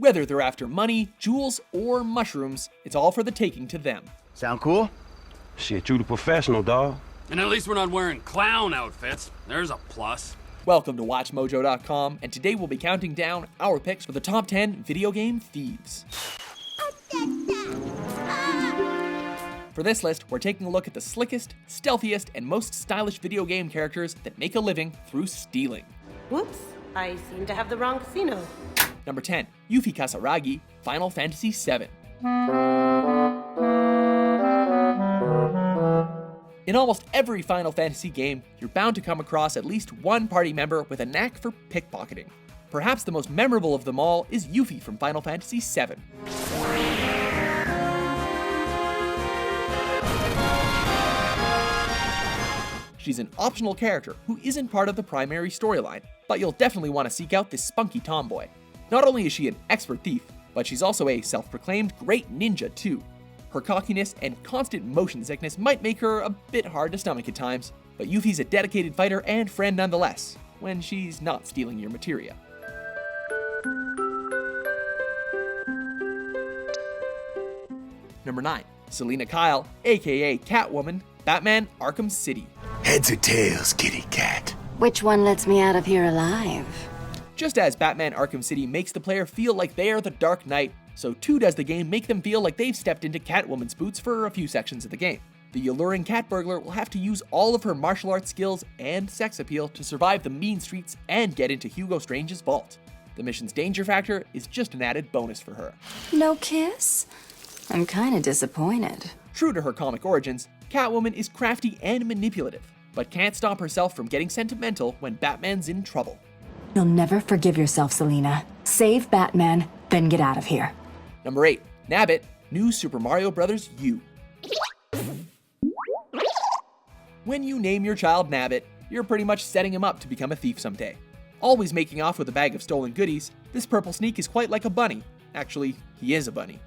Whether they're after money, jewels, or mushrooms, it's all for the taking to them. Sound cool? Shit, you the professional, dawg. And at least we're not wearing clown outfits. There's a plus. Welcome to WatchMojo.com, and today we'll be counting down our picks for the top 10 video game thieves. For this list, we're taking a look at the slickest, stealthiest, and most stylish video game characters that make a living through stealing. Whoops, I seem to have the wrong casino. Number 10, Yuffie Kisaragi, Final Fantasy VII. In almost every Final Fantasy game, you're bound to come across at least one party member with a knack for pickpocketing. Perhaps the most memorable of them all is Yuffie from Final Fantasy VII. She's an optional character who isn't part of the primary storyline, but you'll definitely want to seek out this spunky tomboy. Not only is she an expert thief, but she's also a self-proclaimed great ninja too. Her cockiness and constant motion sickness might make her a bit hard to stomach at times, but Yuffie's a dedicated fighter and friend nonetheless, when she's not stealing your materia. Number 9, Selina Kyle, aka Catwoman, Batman Arkham City. Heads or tails, kitty cat? Which one lets me out of here alive? Just as Batman Arkham City makes the player feel like they are the Dark Knight, so too does the game make them feel like they've stepped into Catwoman's boots for a few sections of the game. The alluring cat burglar will have to use all of her martial arts skills and sex appeal to survive the mean streets and get into Hugo Strange's vault. The mission's danger factor is just an added bonus for her. No kiss? I'm kinda disappointed. True to her comic origins, Catwoman is crafty and manipulative, but can't stop herself from getting sentimental when Batman's in trouble. You'll never forgive yourself, Selina. Save Batman, then get out of here. Number 8, Nabbit, New Super Mario Bros. U. When you name your child Nabbit, you're pretty much setting him up to become a thief someday. Always making off with a bag of stolen goodies, this purple sneak is quite like a bunny. Actually, he is a bunny.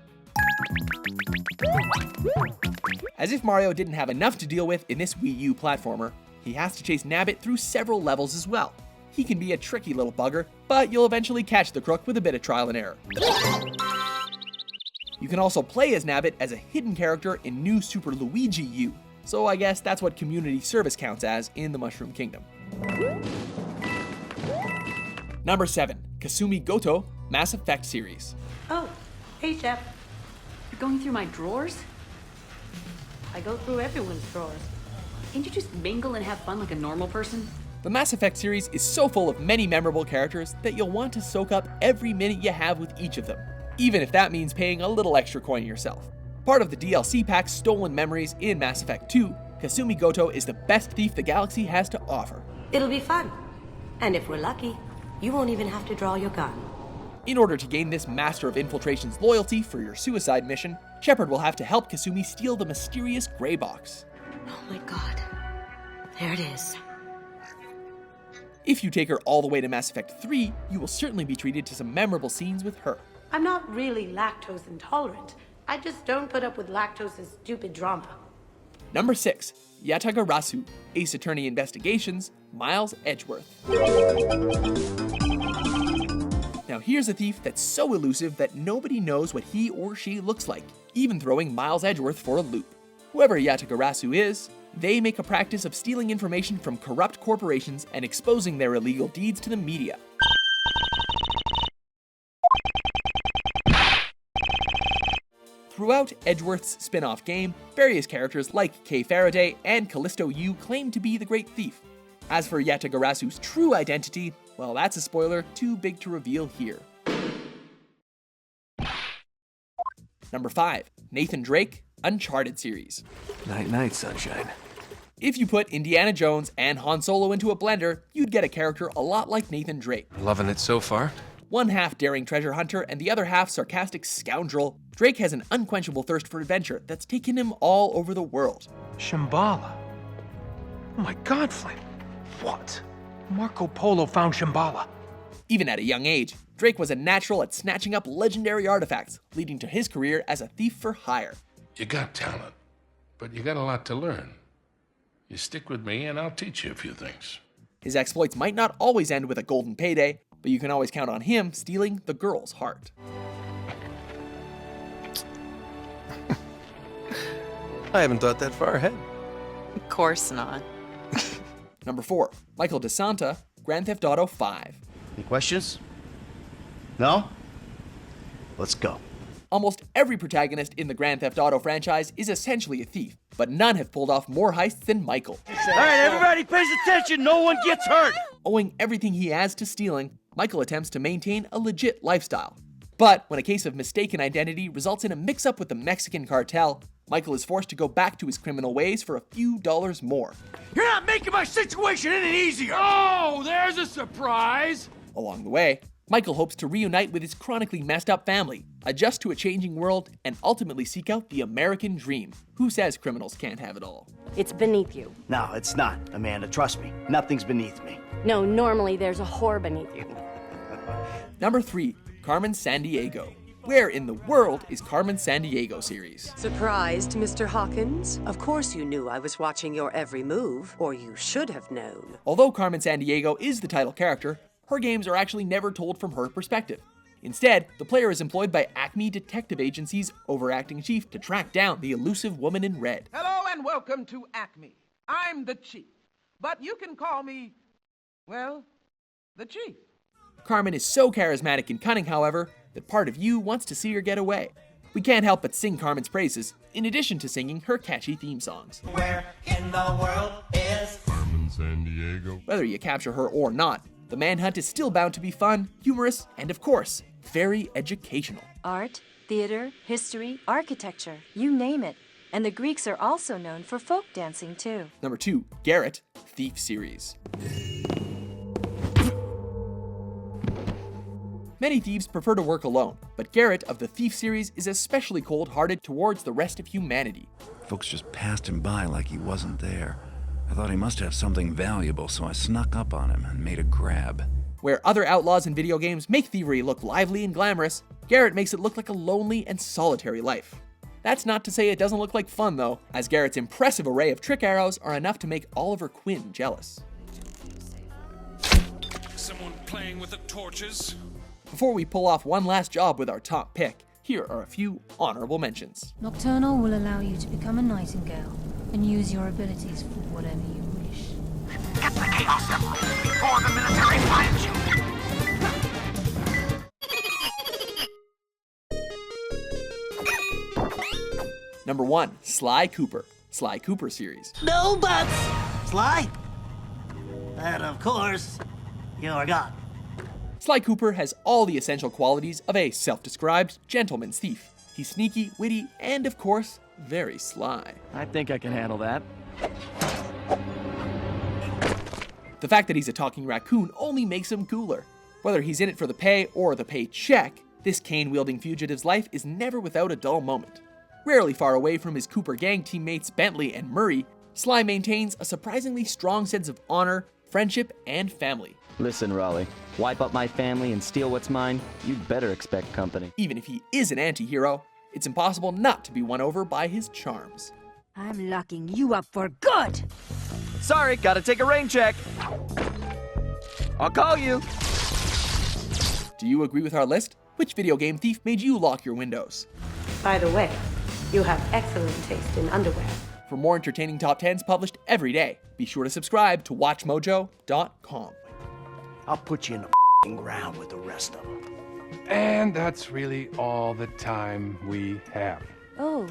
As if Mario didn't have enough to deal with in this Wii U platformer, he has to chase Nabbit through several levels as well. He can be a tricky little bugger, but you'll eventually catch the crook with a bit of trial and error. You can also play as Nabbit as a hidden character in New Super Luigi U, so I guess that's what community service counts as in the Mushroom Kingdom. Number 7, Kasumi Gotoh, Mass Effect Series. Oh, hey, Chef. You're going through my drawers? I go through everyone's drawers. Can't you just mingle and have fun like a normal person? The Mass Effect series is so full of many memorable characters that you'll want to soak up every minute you have with each of them, even if that means paying a little extra coin yourself. Part of the DLC pack Stolen Memories in Mass Effect 2, Kasumi Gotoh is the best thief the galaxy has to offer. It'll be fun. And if we're lucky, you won't even have to draw your gun. In order to gain this Master of Infiltration's loyalty for your suicide mission, Shepard will have to help Kasumi steal the mysterious gray box. Oh my god. There it is. If you take her all the way to Mass Effect 3, you will certainly be treated to some memorable scenes with her. I'm not really lactose intolerant. I just don't put up with lactose's stupid drama. Number 6, Yatagarasu, Ace Attorney Investigations, Miles Edgeworth. Now here's a thief that's so elusive that nobody knows what he or she looks like, even throwing Miles Edgeworth for a loop. Whoever Yatagarasu is, they make a practice of stealing information from corrupt corporations and exposing their illegal deeds to the media. Throughout Edgeworth's spin-off game, various characters like Kay Faraday and Callisto Yu claim to be the Great Thief. As for Yatagarasu's true identity, well, that's a spoiler too big to reveal here. Number 5, Nathan Drake, Uncharted series. Night night, sunshine. If you put Indiana Jones and Han Solo into a blender, you'd get a character a lot like Nathan Drake. Loving it so far? One half daring treasure hunter and the other half sarcastic scoundrel, Drake has an unquenchable thirst for adventure that's taken him all over the world. Shambhala. Oh my god, Flynn. What? Marco Polo found Shambhala. Even at a young age, Drake was a natural at snatching up legendary artifacts, leading to his career as a thief for hire. You got talent, but you got a lot to learn. You stick with me and I'll teach you a few things. His exploits might not always end with a golden payday, but you can always count on him stealing the girl's heart. I haven't thought that far ahead. Of course not. Number 4, Michael DeSanta, Grand Theft Auto 5. Any questions? No? Let's go. Almost every protagonist in the Grand Theft Auto franchise is essentially a thief, but none have pulled off more heists than Michael. All right, everybody pays attention. No one gets hurt. Owing everything he has to stealing, Michael attempts to maintain a legit lifestyle. But when a case of mistaken identity results in a mix-up with the Mexican cartel, Michael is forced to go back to his criminal ways for a few dollars more. You're not making my situation any easier. Oh, there's a surprise! Along the way, Michael hopes to reunite with his chronically messed up family, adjust to a changing world, and ultimately seek out the American dream. Who says criminals can't have it all? It's beneath you. No, it's not, Amanda. Trust me. Nothing's beneath me. No, normally there's a whore beneath you. Number 3, Carmen Sandiego. Where in the world is Carmen Sandiego series? Surprised, Mr. Hawkins? Of course you knew I was watching your every move, or you should have known. Although Carmen Sandiego is the title character, her games are actually never told from her perspective. Instead, the player is employed by Acme Detective Agency's overacting chief to track down the elusive woman in red. Hello and welcome to Acme. I'm the chief, but you can call me, well, the chief. Carmen is so charismatic and cunning, however, that part of you wants to see her get away. We can't help but sing Carmen's praises, in addition to singing her catchy theme songs. Where in the world is Carmen Sandiego? Whether you capture her or not, the manhunt is still bound to be fun, humorous, and of course, very educational. Art, theater, history, architecture, you name it. And the Greeks are also known for folk dancing too. Number 2, Garrett, Thieves Series. Many thieves prefer to work alone, but Garrett of the Thief series is especially cold-hearted towards the rest of humanity. Folks just passed him by like he wasn't there. I thought he must have something valuable, so I snuck up on him and made a grab. Where other outlaws in video games make thievery look lively and glamorous, Garrett makes it look like a lonely and solitary life. That's not to say it doesn't look like fun though, as Garrett's impressive array of trick arrows are enough to make Oliver Quinn jealous. Someone playing with the torches? Before we pull off one last job with our top pick, here are a few honorable mentions. Nocturnal will allow you to become a nightingale and use your abilities for whatever you wish. Get the chaos symbol before the military finds you. Number 1, Sly Cooper, Sly Cooper Series. No buts! Sly? And of course, you're gone. Sly Cooper has all the essential qualities of a self-described gentleman's thief. He's sneaky, witty, and of course, very sly. I think I can handle that. The fact that he's a talking raccoon only makes him cooler. Whether he's in it for the pay or the paycheck, this cane-wielding fugitive's life is never without a dull moment. Rarely far away from his Cooper gang teammates Bentley and Murray, Sly maintains a surprisingly strong sense of honor, friendship, and family. Listen, Raleigh, wipe up my family and steal what's mine, you'd better expect company. Even if he is an anti-hero, it's impossible not to be won over by his charms. I'm locking you up for good! Sorry, gotta take a rain check. I'll call you. Do you agree with our list? Which video game thief made you lock your windows? By the way, you have excellent taste in underwear. For more entertaining top 10s published every day, be sure to subscribe to WatchMojo.com. I'll put you in the ground with the rest of them. And that's really all the time we have. Oh,